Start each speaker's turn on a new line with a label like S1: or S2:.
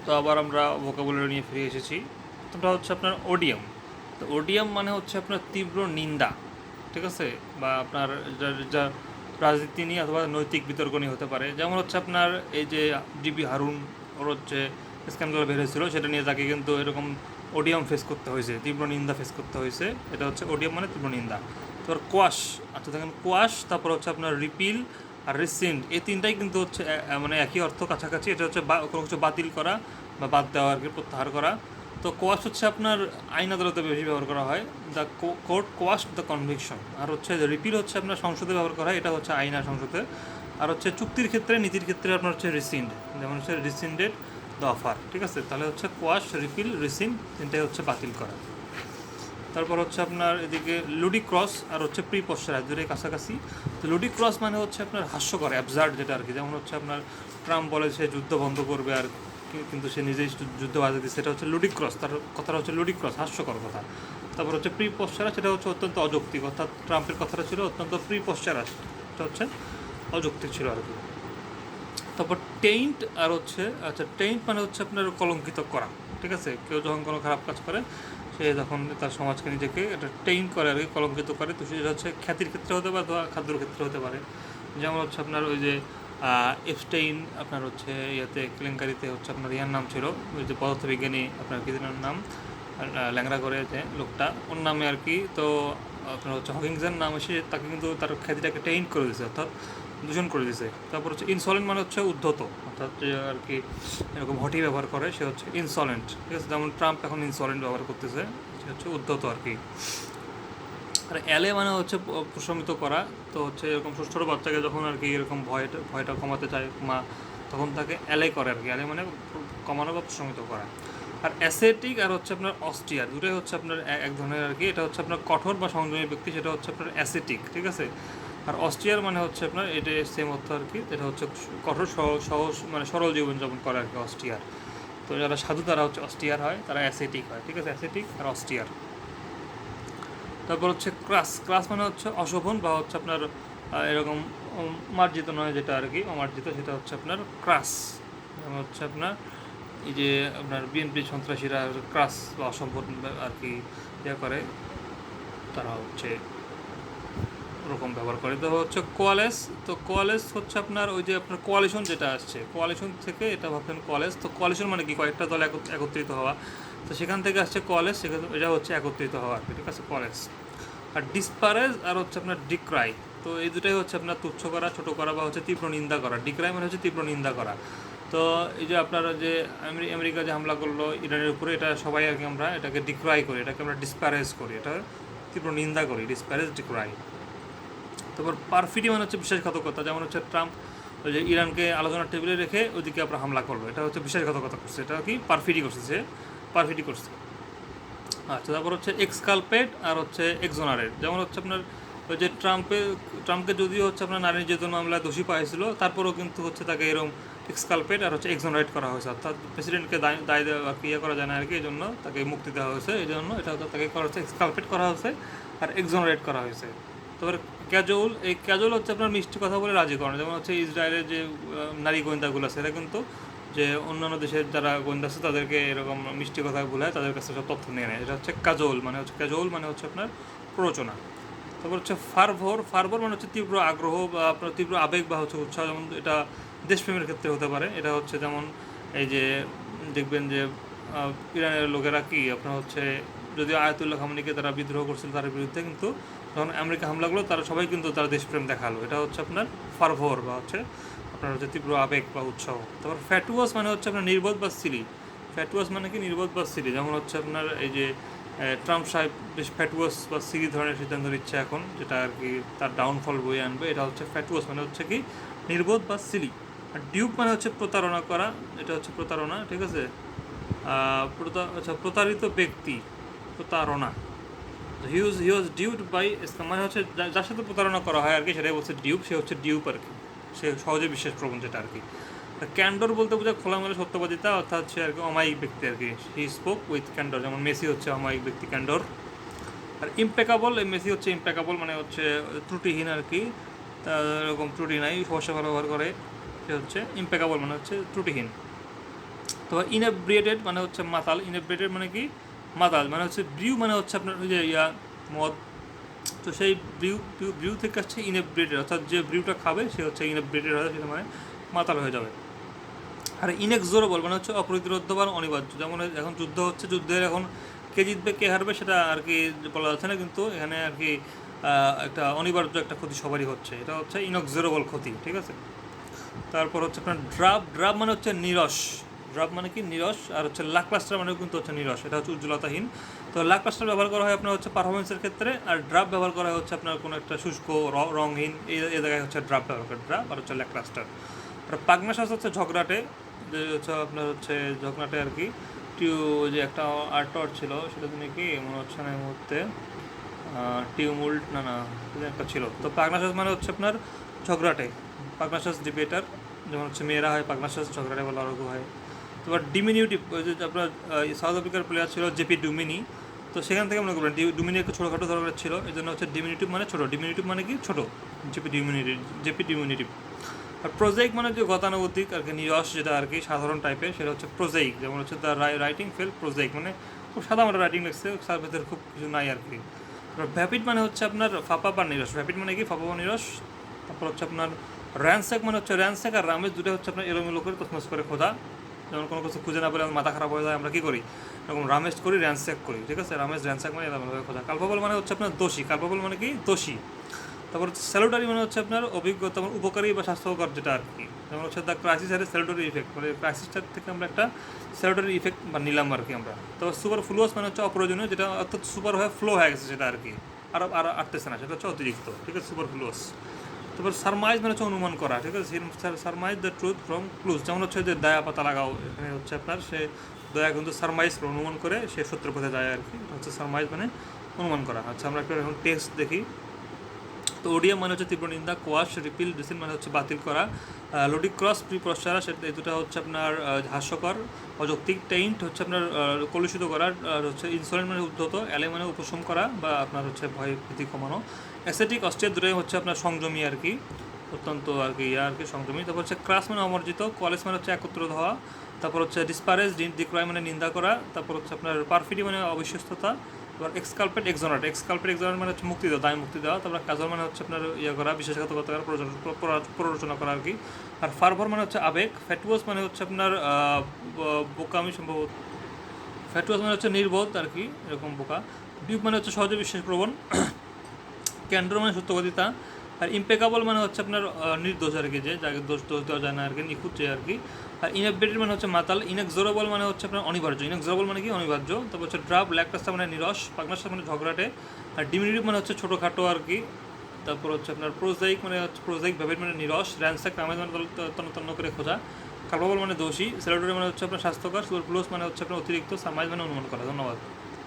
S1: তো আবার আমরা ভোকাবুলারি নিয়ে ফিরে এসেছি। প্রথমটা হচ্ছে আপনার ওডিয়াম। তো ওডিয়াম মানে হচ্ছে আপনার তীব্র নিন্দা, ঠিক আছে, বা আপনার যা রাজনীতি নিয়ে অথবা নৈতিক বিতর্ক নিয়ে হতে পারে। যেমন হচ্ছে আপনার এই যে ডিবি হারুন, ওর হচ্ছে স্ক্যান্ডাল বের হয়েছিল, সেটা নিয়ে তাকে কিন্তু এরকম ওডিয়াম ফেস করতে হয়েছে, তীব্র নিন্দা ফেস করতে হয়েছে। এটা হচ্ছে ওডিয়াম মানে তীব্র নিন্দা। তারপর কোয়াশ, আচ্ছা দেখেন কোয়াশ, তারপর হচ্ছে আপনার রিপিল আর রিসিন্ড, এই তিনটাই কিন্তু হচ্ছে মানে একই অর্থ, কাছাকাছি। এটা হচ্ছে কোনো কিছু বাতিল করা বা বাদ দেওয়া আর কি, প্রত্যাহার করা। তো কোয়াশ হচ্ছে আপনার আইন আদালতে বেশি ব্যবহার করা হয়, the court quash the conviction. আর হচ্ছে রিপিল হচ্ছে আপনার সংসদে ব্যবহার করা হয়, এটা হচ্ছে আইন আর সংসদে। আর হচ্ছে চুক্তির ক্ষেত্রে, নীতির ক্ষেত্রে আপনার হচ্ছে রিসিন্ড, যেমন হচ্ছে রিসিন্ডেড দ্য অফার, ঠিক আছে। তাহলে হচ্ছে কোয়াশ, রিপিল, রিসিন্ড, তিনটাই হচ্ছে বাতিল করা। তারপর হচ্ছে আপনার এদিকে লুডিক্রস আর হচ্ছে প্রিপশ্চারাইজ, দুটোই কাছাকাছি। তো লুডিক্রস মানে হচ্ছে আপনার হাস্যকর, অ্যাবসার্ড যেটা আর কি। যেমন হচ্ছে আপনার ট্রাম্প বলে সে যুদ্ধ বন্ধ করবে, আর কিন্তু সে নিজেই যুদ্ধ বাজে দিচ্ছে, সেটা হচ্ছে লুডিক্রস, তার কথাটা হচ্ছে লুডিক্রস, হাস্যকর কথা। তারপর হচ্ছে প্রিপশ্চারাইজ, সেটা হচ্ছে অত্যন্ত অযৌক্তিক, অর্থাৎ ট্রাম্পের কথাটা ছিল অত্যন্ত প্রিপশ্চারাইজ, এটা হচ্ছে অযৌক্তিক ছিল আর কি। তারপর টেইন্ট আর হচ্ছে, আচ্ছা টেইন্ট মানে হচ্ছে আপনার কলঙ্কিত করা, ঠিক আছে। কেউ যখন কোনো খারাপ কাজ করে, সে যখন তার সমাজকে নিজেকে এটা টেইন্ট করে আর কি, কলঙ্কিত করে, তো সেটা হচ্ছে খ্যাতির ক্ষেত্রে হতে পারে অথবা খাদ্যর ক্ষেত্রে হতে পারে। যেমন হচ্ছে আপনার ওই যে এপস্টেইন, আপনার হচ্ছে ইয়াতে কেলেঙ্কারিতে হচ্ছে আপনার ইয়ার নাম ছিল, ওই যে পদার্থবিজ্ঞানী, আপনার কি নাম, ল্যাংড়া করে যে লোকটা, ওর নামে আর কি। তো আপনার হচ্ছে হকিংসের নাম এসে তাকে কিন্তু তার খ্যাতিটাকে টেইন্ট করে দিয়েছে, অর্থাৎ দূষণ করে দিয়েছে। তারপর হচ্ছে ইনসলেন্ট মানে হচ্ছে উদ্ধত, অর্থাৎ যে আর কি এরকম হটি ব্যবহার করে, সে হচ্ছে ইনসলেন্ট, ঠিক আছে। যেমন ট্রাম্প এখন ইনসলেন্ট ব্যবহার করতেছে, সে হচ্ছে উদ্ধত আর কি। আর এলে মানে হচ্ছে প্রশমিত করা। তো হচ্ছে এরকম ছোটো বাচ্চাকে যখন আর কি এরকম ভয়টা কমাতে চায় মা, তখন তাকে এলে করে আর কি। এলে মানে কমানো বা প্রশমিত করা। আর অ্যাসেটিক আর হচ্ছে আপনার অস্টিয়ার, দুটোই হচ্ছে আপনার এক ধরনের আর কি। এটা হচ্ছে আপনার কঠোর বা সংযমী ব্যক্তি, সেটা হচ্ছে আপনার অ্যাসেটিক, ঠিক আছে। আর অস্টিয়ার মানে হচ্ছে আপনার এটা সেম অর্থ আর কি, এটা হচ্ছে কঠোর সহজ মানে সরল জীবনযাপন করে আর কি, অস্টিয়ার। তো যারা সাধু তারা হচ্ছে অস্টিয়ার হয়, তারা অ্যাসেটিক হয়, ঠিক আছে, অ্যাসেটিক আর অস্টিয়ার। তারপর হচ্ছে ক্রাস, ক্রাস মানে হচ্ছে অশোভন বা হচ্ছে আপনার এরকম মার্জিত নয় যেটা আর কি, অমার্জিত, সেটা হচ্ছে আপনার ক্রাস। যেমন হচ্ছে আপনার এই যে আপনার বিএনপি সন্ত্রাসীরা ক্রাস বা অসম্ভব আর কি ইয়ে করে, তারা হচ্ছে ওরকম ব্যবহার করে। তো হচ্ছে কোয়ালেস, তো কোয়ালেস হচ্ছে আপনার ওই যে আপনার কোয়ালিশন যেটা আসছে, কোয়ালিশন থেকে এটা ভাবছেন কোয়ালেস। তো কোয়ালিশন মানে কি, কয়েকটা দল একত্রিত হওয়া, তো সেখান থেকে আসছে কোয়ালেস, সেখানে এটা হচ্ছে একত্রিত হওয়া আর কি, ঠিক আছে, কোয়ালেস। আর ডিসপারেজ আর হচ্ছে আপনার ডিক্রাই, তো এই দুটাই হচ্ছে আপনার তুচ্ছ করা, ছোটো করা বা হচ্ছে তীব্র নিন্দা করা। ডিক্রাই মানে হচ্ছে তীব্র নিন্দা করা। তো এই যে আপনারা যে আমেরিকা যে হামলা করলো ইরানের উপরে, এটা সবাই আর কি আমরা এটাকে ডিক্রাই করি, এটাকে আমরা ডিসপ্যারেজ করি, এটা তীব্র নিন্দা করি, ডিসপ্যারেজ, ডিক্রাই। তারপর পারফিডি মানে হচ্ছে বিশ্বাসঘাতকতা। যেমন হচ্ছে ট্রাম্প ওই যে ইরানকে আলোচনার টেবিলে রেখে ওইদিকে আপনার হামলা করলো, এটা হচ্ছে বিশ্বাসঘাতকতা করছে, এটা কি পারফিডি করছে, সে পারফিডি করছে। আচ্ছা, তারপর হচ্ছে এক্সকালপেট আর হচ্ছে এক্সোনারেট। যেমন হচ্ছে আপনার ওই যে ট্রাম্পকে যদিও হচ্ছে আপনার নারী নির্যাতন মামলায় দোষী পাইছিল, তারপরেও কিন্তু হচ্ছে তাকে এরকম এক্সকালপেট আর হচ্ছে এক্সোনারেট করা হয়েছে, অর্থাৎ প্রেসিডেন্টকে দায় দেওয়া ইয়ে করা যায় না আর কি, এই জন্য তাকে মুক্তি দেওয়া হয়েছে, এই জন্য এটা তাকে করা হচ্ছে এক্সকালপেট করা হয়েছে আর এক্সোনারেট করা হয়েছে। তারপরে ক্যাজুয়াল, এই ক্যাজুয়াল হচ্ছে আপনার মিষ্টি কথা বলে রাজি করানো। যেমন হচ্ছে ইসরায়েলের যে নারী গোয়েন্দাগুলো আছে, এরা কিন্তু যে অন্যান্য দেশের যারা গোয়েন্দা আছে তাদেরকে এরকম মিষ্টি কথা ভুলায়, তাদের কাছে সব তথ্য নিয়ে নেয়, এটা হচ্ছে কাজল মানে হচ্ছে, ক্যাজুয়াল মানে হচ্ছে আপনার প্ররোচনা। তারপর হচ্ছে ফারভোর, ফারভোর মানে হচ্ছে তীব্র আগ্রহ বা আপনার তীব্র আবেগ বা হচ্ছে উৎসাহ, যেমন এটা দেশপ্রেমের ক্ষেত্রে হতে পারে। এটা হচ্ছে যেমন এই যে দেখবেন যে ইরানের লোকেরা কি আপনার হচ্ছে, যদিও আয়াতুল্লাহ খামেনিকে তারা বিদ্রোহ করছিল তার বিরুদ্ধে, কিন্তু যখন আমেরিকা হামলা করলো তারা সবাই কিন্তু তারা দেশপ্রেম দেখালো, এটা হচ্ছে আপনার ফারভোর বা হচ্ছে আপনার হচ্ছে তীব্র আবেগ বা উৎসাহ। তারপর ফ্যাটুয়াস মানে হচ্ছে আপনার নির্বোধ বা সিলি। ফ্যাটুয়াস মানে কি, নির্বোধ বা সিলি। যেমন হচ্ছে আপনার এই যে ট্রাম্প সাহেব বেশ ফ্যাটুয়াস বা সিলি ধরনের সিদ্ধান্ত নিচ্ছে এখন, যেটা আর কি তার ডাউনফল বয়ে আনবে, এটা হচ্ছে ফ্যাটুয়াস মানে হচ্ছে কি নির্বোধ বা সিলি। আর ডিউপ মানে হচ্ছে প্রতারণা করা, এটা হচ্ছে প্রতারণা, ঠিক আছে। আচ্ছা, প্রতারিত ব্যক্তি, প্রতারণা। হি ওয়াজ ডিউড বাই ইসলাম, মানে হচ্ছে যার সাথে প্রতারণা করা হয় আর কি, সেটাই বলছে ডিউপ, সে হচ্ছে ডিউপ আর কি, সে সহজে বিশ্বাসপ্রবণ যেটা আর কি। ক্যান্ডর বলতে বোঝায় খোলামেলা সত্যবাদিতা, অর্থাৎ সে আর কি অমায়িক ব্যক্তি আর কি, হি স্পোক উইথ ক্যান্ডর। যেমন মেসি হচ্ছে অমায়িক ব্যক্তি, ক্যান্ডর। আর ইম্পেকাবল, মেসি হচ্ছে ইম্পেকাবল মানে হচ্ছে ত্রুটিহীন আর কি, এরকম ত্রুটি নাই, সমস্যা ব্যবহার করে, সে হচ্ছে ইম্পেকাবল মানে হচ্ছে ত্রুটিহীন। তো ইনএব্রিয়েটেড মানে হচ্ছে মাতাল, ইনএব্রিয়েটেড মানে কি মাতাল, মানে হচ্ছে ব্রিউ মানে হচ্ছে আপনার ওই যে মদ। তো সেই ব্রিউ থেকে আসছে ইনএব্রিয়েটেড, অর্থাৎ যে ব্রিউটা খাবে সে হচ্ছে ইনএব্রিয়েটেড হয়, সেটা মানে মাতাল হয়ে যাবে। আর ইনএক্সোরেবল মানে হচ্ছে অপ্রতিরোধ্য বা অনিবার্য, যেমন এখন যুদ্ধ হচ্ছে, যুদ্ধের এখন কে জিতবে কে হারবে সেটা আর কি বলা যাচ্ছে না, কিন্তু এখানে আর কি একটা অনিবার্য একটা ক্ষতি সবারই হচ্ছে, এটা হচ্ছে ইনএক্সোরেবল ক্ষতি, ঠিক আছে। তারপর হচ্ছে আপনার ড্রাব মানে হচ্ছে নিরস, ড্রাব মানে কি নিরস, আর হচ্ছে লাকলাস্টার মানে কিন্তু হচ্ছে নিরস, এটা হচ্ছে উজ্জ্বলতাহীন। তো লাকলাস্টার ব্যবহার করা হয় আপনার হচ্ছে পারফরমেন্সের ক্ষেত্রে, আর ড্রাব ব্যবহার করা হয় হচ্ছে আপনার কোনো একটা শুষ্ক রঙহীন, এই জায়গায় হচ্ছে ড্রাব ব্যবহার করে, ড্রাব আর হচ্ছে লাকলাস্টার। আর পাগনাশাস হচ্ছে ঝগড়াটে, যে হচ্ছে আপনার হচ্ছে ঝগড়াটে আর কি। যে একটা আর্ট ছিল, সেটা তুমি কি মনে হচ্ছে না এই মুহূর্তে, টিউমুল্ট না না একটা ছিল। তো পাগনাশাস মানে হচ্ছে আপনার ঝগড়াটে, পাগনাশাস ডিবেটার, যেমন হচ্ছে মেয়েরা হয় পাগনাশাস, ঝগড়াটে বলা আরোগ্য হয়। তারপর ডিমিনিউটিভ, ওই যে আপনার সাউথ আফ্রিকার প্লেয়ার ছিল জেপি ডুমিনি, তো সেখান থেকে মনে করবেন ডুমিনি একটু ছোটোখাটো ধরনের ছিল, এই জন্য হচ্ছে ডিমিনিটিভ মানে ছোটো, ডিমিনিটিভ মানে কি ছোটো, জেপি ডিমিনিটিভ। আর প্রোজাইক মানে যে গতানুগতিক আর কি, নিরস যেটা আর কি সাধারণ টাইপের, সেটা হচ্ছে প্রোজাইক, যেমন হচ্ছে দ্য রাইটিং ফেল প্রোজাইক, মানে খুব সাধারণ রাইটিং লিখছে, তার ভেতরে খুব কিছু নাই আর কি। ভ্যাপিড মানে হচ্ছে আপনার ফাঁপা বা নিরস, ভ্যাপিড মানে কি ফাঁপা বা নিরস। তারপর হচ্ছে আপনার র্যানস্যাক মানে হচ্ছে র্যানস্যাক আর রামেজ দুটো হচ্ছে আপনার এলোমেলো করে তসমস করে খোঁজা, যেমন কোনো কিছু খুঁজে না পেলে আমার মাথা খারাপ হয়ে যায়, আমরা কী করি এরকম রামেজ করি, র্যানস্যাক করি, ঠিক আছে। রামেজ র্যানস্যাক মানে এলোমেলো খোঁজা। কালপাবল মানে হচ্ছে আপনার দোষী, কালপাবল মানে কি দোষী। তারপর স্যালুটারি মানে হচ্ছে আপনার অভিজ্ঞতা, উপকারী বা স্বাস্থ্যকর যেটা আর কি, যেমন হচ্ছে দ্য ক্রাইসিস আর স্যালুটারি ইফেক্ট, মানে ক্রাইসিসটার থেকে আমরা একটা স্যালুটারি ইফেক্ট বা নিলাম আর কি আমরা। তারপর সুপার ফ্লুয়াস মানে হচ্ছে অপ্রয়োজনীয়, যেটা অর্থাৎ সুপার হয়ে ফ্লো হয়ে গেছে সেটা আর কি, আর আটতেছে না, সেটা হচ্ছে অতিরিক্ত, ঠিক আছে, সুপার ফ্লুয়াস। তারপর সারমাইজ মানে হচ্ছে অনুমান করা, ঠিক আছে, surmise the truth from clues, যেমন হচ্ছে যে দয়া পাতা লাগাও, এখানে হচ্ছে আপনার সে দয়া কিন্তু সারমাইজ অনুমান করে সে সত্যের পথে যায় আর কি, হচ্ছে সারমাইজ মানে অনুমান করা। আচ্ছা আমরা একটা এখন টেক্সট দেখি। তো ওডিয়াম মানে হচ্ছে তীব্র নিন্দা, কোয়াশ, রিপিল, ডিসিন মানে হচ্ছে বাতিল করা, লোডিক্রস, প্রিপ্রসারা, সেটা এই দুটো হচ্ছে আপনার হাস্যকর, অযৌক্তিক, টেইন্ট হচ্ছে আপনার কলুষিত করা, আর হচ্ছে ইনসোলেন্ট মানে উদ্ধত, অ্যালে মানে উপশম করা বা আপনার হচ্ছে ভয় ভীতি কমানো, অ্যাসেটিক, অস্ট্রিয়া দুটোই হচ্ছে আপনার সংযমী আর কি, অত্যন্ত আর কি আর কি সংযমী। তারপর হচ্ছে ক্রাস মানে অমর্জিত, কলেজ মানে হচ্ছে একত্রিত হওয়া, তারপর হচ্ছে ডিসপারেজ, ডিক্রয় মানে নিন্দা করা, তারপর হচ্ছে আপনার পারফিডি মানে অবিশ্বস্ততা, এবার এক্সকালপেট এক্সোনারেট মানে হচ্ছে মুক্তি দেওয়া, দায় মুক্তি দেওয়া। তারপর কাজল মানে হচ্ছে আপনার করা, বিশ্বাসঘাতকতা করা, প্ররোচনা করা আর কি। আর ফারভর মানে হচ্ছে আবেগ। ফ্যাটুয়াস মানে হচ্ছে আপনার বোকামি সম্ভবত, ফ্যাটুয়াস মানে হচ্ছে নির্বোধ আর কি, এরকম বোকা। ডিউক মানে হচ্ছে সহজে বিশ্বাস প্রবণ। ক্যান্ডোর মানে সত্যবাদিতা। আর ইম্পেকাবল মানে হচ্ছে আপনার নির্দোষ আর কি, যে যাকে দোষ দেওয়া যায় না আর কি, নিখুঁত যে আর কি। আর ইনএব্রিয়েটেড মানে হচ্ছে মাতাল। ইনএক্সোরেবল মানে হচ্ছে আপনার অনিবার্য, ইনএক্সোরেবল মানে কি অনিবার্য। তারপর হচ্ছে ড্রাব, ল্যাকটাস্টা মানে নিরস, পাগনাস্টা মানে ঝগড়াটে। আর ডিমিনিটিভ মানে হচ্ছে ছোটোখাটো আর কি। তারপর হচ্ছে আপনার প্রোজাইক মানে হচ্ছে প্রোজাইক, ভ্যাপিড মানে নিরস, র্যানস্যাক রামেজ মানে তন্ন করে খোঁজা, কালপাবল মানে দোষী, স্যালুটারি মানে হচ্ছে আপনার স্বাস্থ্যকর, সুপারফ্লুয়াস মানে হচ্ছে আপনার অতিরিক্ত, সারমাইজ মানে অনুমান করা। ধন্যবাদ।